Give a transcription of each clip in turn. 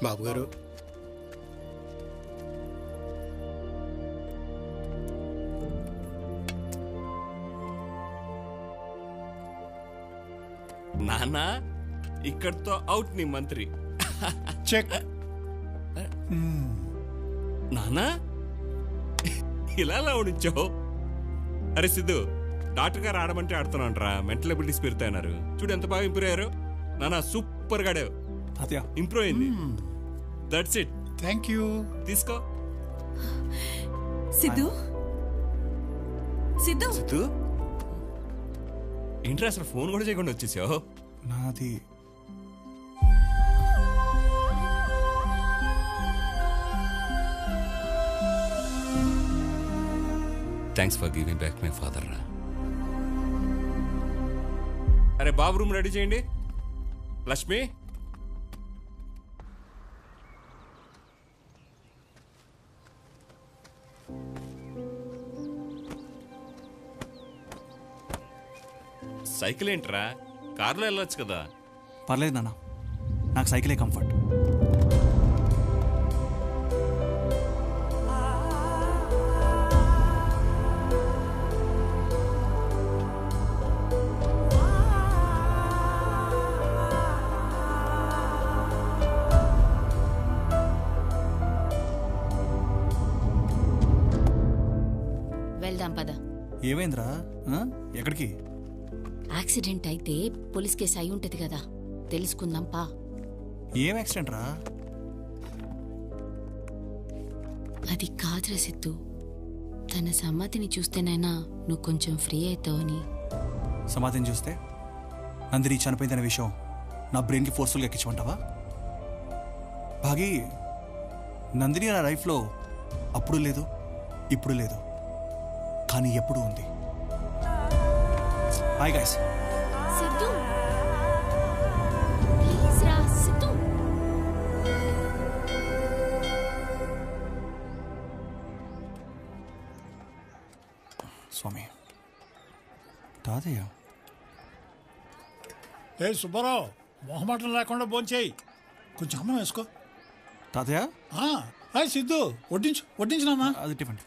బాబు గారు, నాన్న ఇక్కడితో అవుట్ నీ మంత్రి. చెక్. నాన్న ఇలా ఉంచావు. అరే సిద్ధు, డాక్టర్ గారు ఆడమంటే ఆడుతున్నాంట్రా. Mental abilities పెరుగుతాయన్నారు. చూడు ఎంత బాగా ఇంప్రూవ్ అయ్యారు. నాన్న సూపర్ గా ఇంప్రూవ్ అయింది. That's it. Thank you. తీసుకో. సిద్ధు సిద్ధు సిద్ధు ఏంట్రా అసలు ఫోన్ కూడా చేయకుండా వచ్చేసావు? నాది thanks for giving back my father రా. అరే బాబు రూమ్ రెడీ చేయండి. లక్ష్మి, సైకిల్ ఏంట్రా, కార్లో వెళ్ళొచ్చు కదా. పర్లేదు నాన్న, నాకు సైకిలే కంఫర్ట్. వెళ్దాం పద. ఏమైందిరా? ఎక్కడికి? యాక్సిడెంట్ అయితే పోలీస్ కేసు అయి ఉంటది కదా, తెలుసుకుందాం పా. ఏం యాక్సిడెంట్ రా? అది కాదురా సిద్ధు, తన సమ్మతిని చూస్తేనైనా నువ్వు కొంచెం ఫ్రీ అవుతావని. సమాధిని చూస్తే నందిని చనిపోయిందనే విషయం నా బ్రెయిన్కి ఫోర్స్ఫుల్గా ఎక్కించమంటావా? భాగి, నందిని నా లైఫ్లో అప్పుడు లేదు, ఇప్పుడు లేదు, కానీ ఎప్పుడు ఉంది. Hi guys. సిద్ధు ప్లీజ్ రా. సిద్ధు స్వామి, తాతయ్య. ఏ సుబ్బారావు, మొహమాటం లేకుండా భోంచేయి. కొంచెం అన్నం వేసుకో. తాతయ్య. హాయ్ సిద్ధు, వడ్డించినామా? అది టిఫిన్.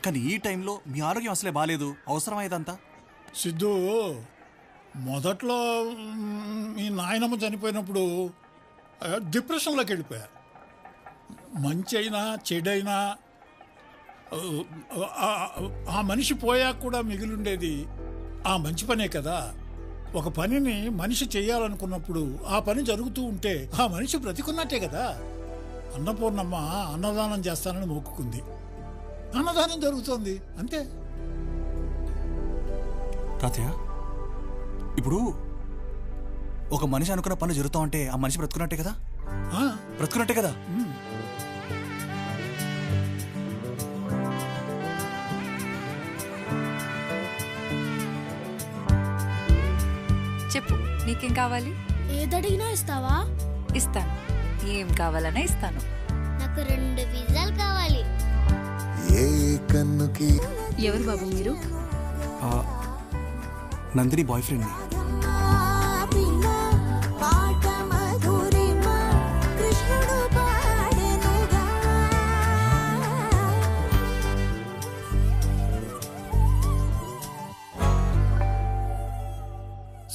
కానీ ఈ టైంలో మీ ఆరోగ్యం అసలే బాగాలేదు, అవసరమైదంతా. సిద్ధు, మొదట్లో మీ నాయనమ్మ చనిపోయినప్పుడు డిప్రెషన్లోకి వెళ్ళిపోయా. మంచి అయినా చెడైనా ఆ మనిషి పోయాక కూడా మిగిలిండేది ఆ మంచి పనే కదా. ఒక పనిని మనిషి చేయాలనుకున్నప్పుడు ఆ పని జరుగుతూ ఉంటే ఆ మనిషి బ్రతికున్నట్టే కదా. అన్నపూర్ణమ్మ అన్నదానం చేస్తానని మొక్కుకుంది, అన్నదానం జరుగుతోంది, అంతే. తాతయ్య, ఇప్పుడు ఒక మనిషి అనుకున్న పనులు జరుగుతూ ఉంటే ఆ మనిషి బ్రతుకున్నట్టే కదా. బ్రతుకున్నట్టే కదా. చెప్పు, నీకేం కావాలి? ఏదడిగినా ఇస్తావా? ఇస్తాను. ఏం కావాలన్నా ఇస్తాను. నాకు 2 పిజ్జాలు కావాలి. ఎవరు బాబు మీరు? నందిని బాయ్ ఫ్రెండ్ని.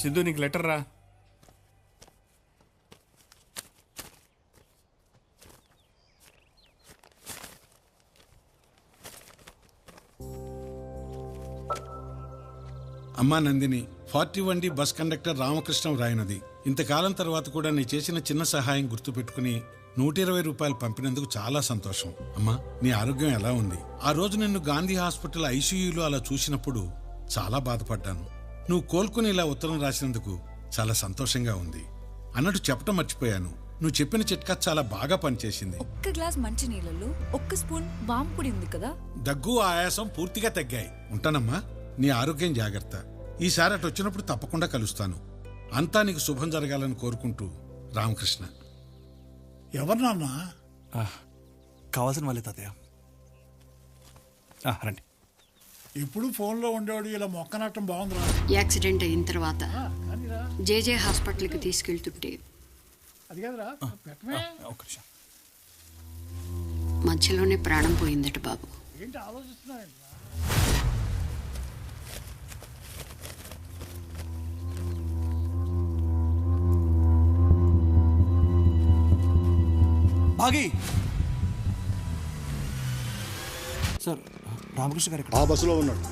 సిద్ధు, నీకు లెటర్ రా. అమ్మా Nandini, 41D bus conductor Ramakrishnam రాయనది. ఇంతకాలం తర్వాత కూడా నీ చేసిన చిన్న సహాయం గుర్తుపెట్టుకుని 120 రూపాయలు పంపినందుకు చాలా సంతోషం. అమ్మా, నీ ఆరోగ్యం ఎలా ఉంది? ఆ రోజు నిన్ను గాంధీ హాస్పిటల్ ఐసీయూలో అలా చూసినప్పుడు చాలా బాధపడ్డాను. నువ్వు కోలుకుని ఇలా ఉత్తరం రాసినందుకు చాలా సంతోషంగా ఉంది. అన్నట్టు చెప్పటం మర్చిపోయాను, నువ్వు చెప్పిన చిట్కా చాలా బాగా పనిచేసింది. ఒక్క గ్లాస్ మంచి నీళ్ళల్లో 1 స్పూన్ వాము పొడి ఉంది కదా. దగ్గు, ఆయాసం పూర్తిగా తగ్గాయి. ఉంటానమ్మా, నీ ఆరోగ్యం జాగ్రత్త. ఈసారి అటు వచ్చినప్పుడు తప్పకుండా కలుస్తాను. అంతా నీకు శుభం జరగాలని కోరుకుంటూ రామకృష్ణ. ఎవరు నాన్న? కావాల్సిన వాళ్ళే తాతయ్య. రండి. ఇప్పుడు ఫోన్లో ఉండేవాడు ఇలా మొక్కనట్టం బాగుందిరా. యాక్సిడెంట్ అయిన తర్వాత జేజే హాస్పిటల్కి తీసుకెళ్తుంటే అది కదరా పెట్టమే. ఒక్క నిమిషం. మధ్యలోనే ప్రాణం పోయిందట బాబు. ఏంటి ఆలోచిస్తున్నావు? భాగి సార్, రామకృష్ణ గారు ఆ బస్సులో ఉన్నాడు.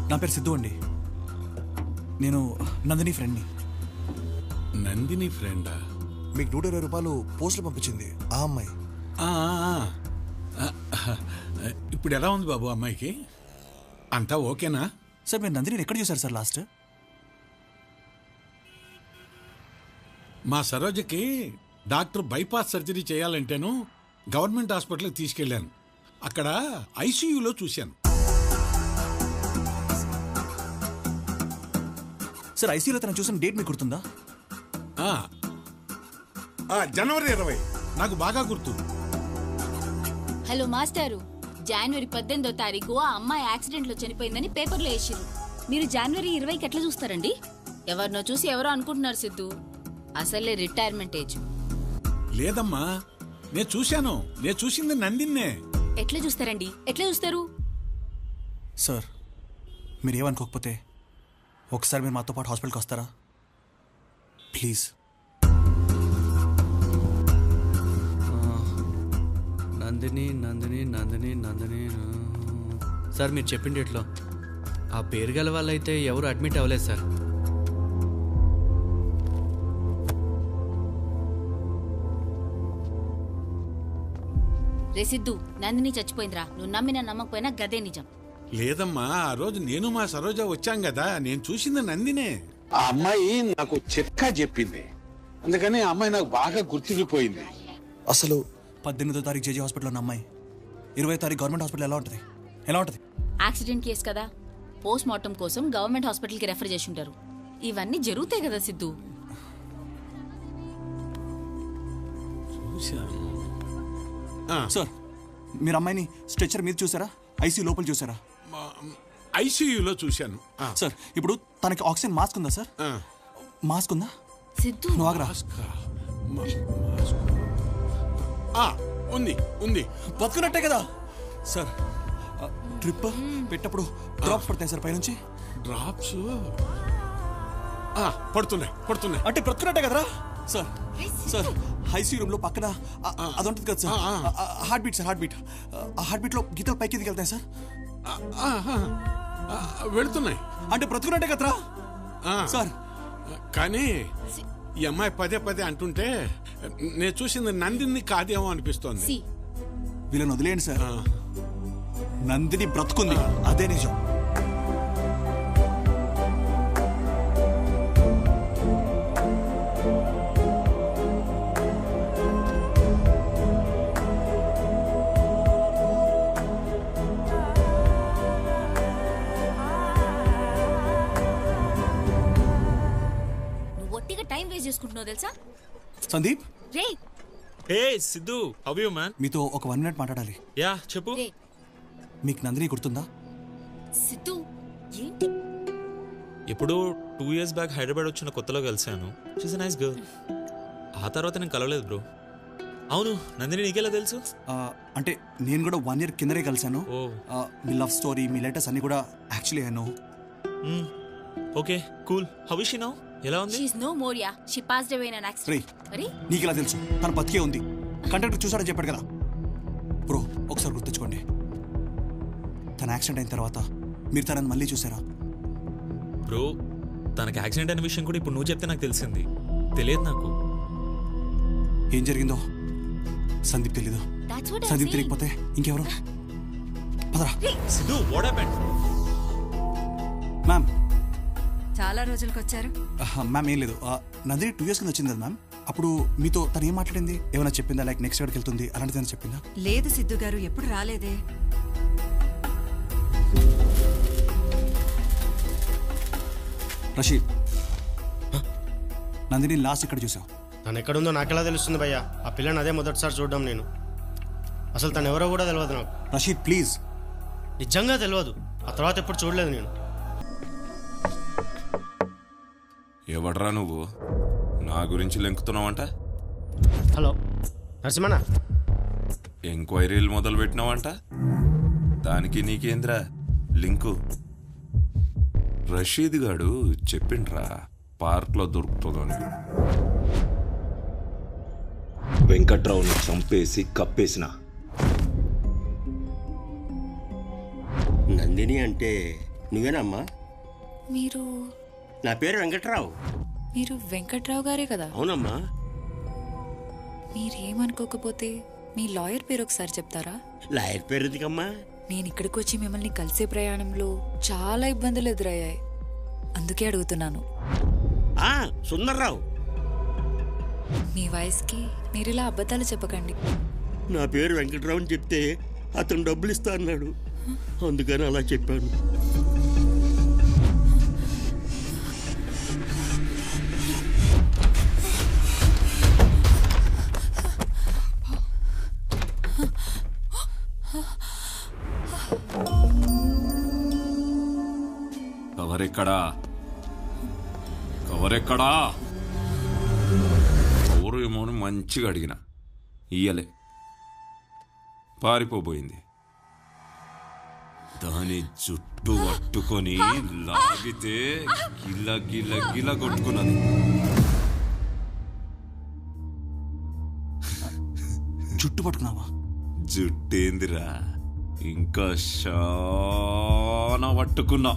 నా పేరు సిద్ధు అండి. నేను నందిని ఫ్రెండ్ని. నందిని ఫ్రెండా? మీకు 120 రూపాయలు పోస్టులు పంపించింది ఆ అమ్మాయి. ఆ, ఆ, ఆ. ఇప్పుడు ఎలా ఉంది బాబు అమ్మాయికి? అంతా ఓకేనా? సార్ మీరు నందిని ఎక్కడ చూసారు సార్ లాస్ట్? మా సరోజకి డాక్టర్ బైపాస్ సర్జరీ చేయాలంటేను గవర్నమెంట్ హాస్పిటల్కి తీసుకెళ్ళాను. అక్కడ ఐసీయూలో చూశాను. సార్ ఐసీయూలో తను చూసిన డేట్ మీకు గుర్తుందా? ఆ, జనవరి 20 నాకు బాగా గుర్తు. హలో మాస్టారు, జనవరి 18వ తారీఖు ఆ అమ్మాయి యాక్సిడెంట్ లో చనిపోయిందని పేపర్లో వేసిర్రు. మీరు జనవరి 20కి ఎట్లా చూస్తారండి? ఎవరినో చూసి ఎవరో అనుకుంటున్నారు సిద్ధు. అసలే రిటైర్మెంట్ ఏజ్. లేదమ్మా, నేను చూశాను. నేను చూసింది నందిన్నే. ఎట్లా చూస్తారండి? ఎట్లా చూస్తారు? సార్ మీరు ఏమనుకోకపోతే ఒకసారి మీరు మాతో పాటు హాస్పిటల్కి వస్తారా ప్లీజ్? నందిని నందిని నందిని నందిని. సార్ మీరు చెప్పింది ఎట్లా ఆ పేరు గల వాళ్ళైతే ఎవరు అడ్మిట్ అవ్వలేదు సార్. రే సిద్ధు, నందిని చచ్చిపోయిందిరా. నువ్వు నమ్మినా నమ్మకపోయినా గదే నిజం. లేదమ్మా, ఆ రోజు నేను మా సరోజ వచ్చాం కదా, నేను చూసింది నందినే. ఆ అమ్మాయి నాకు చిట్కా చెప్పింది, అందుకని ఆ అమ్మాయి నాకు బాగా గుర్తుండిపోయింది. అసలు 18వ తారీఖు జేజీ హాస్పిటల్లో ఉన్న అమ్మాయి 20వ తారీఖు గవర్నమెంట్ హాస్పిటల్ ఎలా ఉంటుంది? ఎలా ఉంటుంది? యాక్సిడెంట్ కేసు కదా, పోస్ట్ మార్టం కోసం గవర్నమెంట్ హాస్పిటల్కి రెఫర్ చేసి ఉంటారు. ఇవన్నీ జరుగుతాయి కదా సిద్ధు. సార్ మీరు అమ్మాయిని స్ట్రెచర్ మీద చూసారా? ఐసీయూ లోపల చూసారా? ఐసీయూలో చూశాను. సార్ ఇప్పుడు తనకి ఆక్సిజన్ మాస్క్ ఉందా సార్? మాస్క్ ఉందా? సిద్ధు నువ్వు ఆగరా. ఉంది ఉంది. బతుకున్నట్టే కదా సార్. ట్రిప్ పెట్టప్పుడు డ్రాప్స్ పడతాయి సార్ పైనుంచి. డ్రాప్స్ పడుతున్నాయి పడుతున్నాయి. అంటే బ్రతుకున్నట్టే కదరా సార్. సార్ ఐసీయూ రూమ్ లో పక్కన అది ఉంటుంది కదా sir, heart beat sir. Heart beat, ఆ హార్ట్ బీట్ లో గీతలు పైకి దిగెళ్తాయి సార్. వెళుతున్నాయి. అంటే బ్రతుకున్నట్టే కదరా సార్. కానీ ఈ అమ్మాయి పదే పదే అంటుంటే నేను చూసింది నందిని కాదేమో అనిపిస్తోంది. వీళ్ళని వదిలేయండి సార్. నందిని బ్రతుకుంది, అదే నిజం. టైం వేస్ట్ చేసుకుంటున్నావు తెలుసా సందీప్. రే హే సిద్ధు, హౌ యు మ్యాన్? మీతో ఒక 1 minute మాట్లాడాలి. యా చెప్పు. రే మీకు నందిని గుర్తుందా? సిద్ధు ఏంటి? ఇప్పుడు 2 years బ్యాక్ హైదరాబాద్ వచ్చిన కొత్తలో కలిశాను. She's a nice girl. ఆ తర్వాత నేను కలవలేదు బ్రో. అవును, నందిని నీకెలా తెలుసు? అంటే నేను కూడా 1 year కిందనే కలిశాను. మీ లవ్ స్టోరీ, మీ లెటర్స్ అన్ని కూడా actually I know. Okay cool. How is she now? ఎలా ఉంది? She is no more ya. She passed away in an accident. అరే నీకు ఎలా తెలుసు? తన బతికే ఉంది. కండక్టర్ చూసాడని చెప్పాడు కదా బ్రో. ఒకసారి గుర్తుంచుకోండి, తన యాక్సిడెంట్ అయిన తర్వాత మీరు తనని మళ్ళీ చూసారా? బ్రో తనకి యాక్సిడెంట్ అనే విషయం కూడా ఇప్పుడు నువ్వు చెప్తే నాకు తెలిసింది. తెలియదు నాకు ఏం జరిగిందో. సందీప్ తెలీదు. సందీప్ తెలియకపోతే ఇంకెవరు? పదరా. Siddhu what happened? మ్యామ్ చాలా రోజులకు వచ్చారు. మ్యామ్ ఏం లేదు, నందిని 2 years కింద వచ్చింది కదా మ్యామ్. అప్పుడు మీతో తను ఏం మాట్లాడింది? ఏమైనా చెప్పిందా? లైక్ నెక్స్ట్ ఎక్కడికి వెళ్తుంది అలాంటిది ఏమైనా చెప్పిందా? లేదు సిద్ధు గారు, ఎప్పుడు రాలేదే. రషీద్, నందిని లాస్ట్ ఇక్కడ చూసావు. తను ఎక్కడుందో నాకెలా తెలుస్తుంది భయ్యా? ఆ పిల్లని అదే మొదటిసారి చూడడం నేను. అసలు తను ఎవరో కూడా తెలియదు నాకు. రషీద్ ప్లీజ్. నిజంగా తెలియదు. ఆ తర్వాత ఎప్పుడు చూడలేదు నేను. ఎవడ్రా నువ్వు? నా గురించి లెంకుతున్నావంట? హలో నరసింహన్న, ఎంక్వైరీలు మొదలు పెట్టినావంట? దానికి నీకేంద్రా లింకు? రషీద్ గాడు చెప్పిండ్రా పార్క్లో దొరుకుతుందని. వెంకట్రావుని చంపేసి కప్పేసిన. నందిని అంటే నువ్వేనమ్మా? మీరు నా పేరు వెంకట్రావు. మీరు వెంకట్రావు గారే కదా? అవునమ్మా. మీరేమనుకోకపోతే మీ లాయర్ పేరు ఒకసారి చెప్తారా? లాయర్ పేరు ఎందుకమ్మా? నేను ఇక్కడికి వచ్చి మిమ్మల్ని కలిసే ప్రయాణంలో చాలా ఇబ్బందులు ఎదురయ్యాయి, అందుకే అడుగుతున్నాను. సుందర్రావు. మీ వయసుకి మీరు ఇలా అబద్ధాలు చెప్పకండి. నా పేరు వెంకట్రావు అని చెప్తే అతను డబ్బులు ఇస్తా అన్నాడు, అందుకని అలా చెప్పాను. కవరెక్కడా? కవరెక్కడా? ఎవరు ఏమో అని మంచిగా అడిగిన ఇయ్యలే, పారిపోబోయింది. దాని జుట్టు పట్టుకొని లాగితే గిల్ల గిల్ల గిల్ల కొట్టుకున్నది. జుట్టు పట్టుకున్నావా? జుట్టేందిరా, ఇంకా శానా పట్టుకున్నా.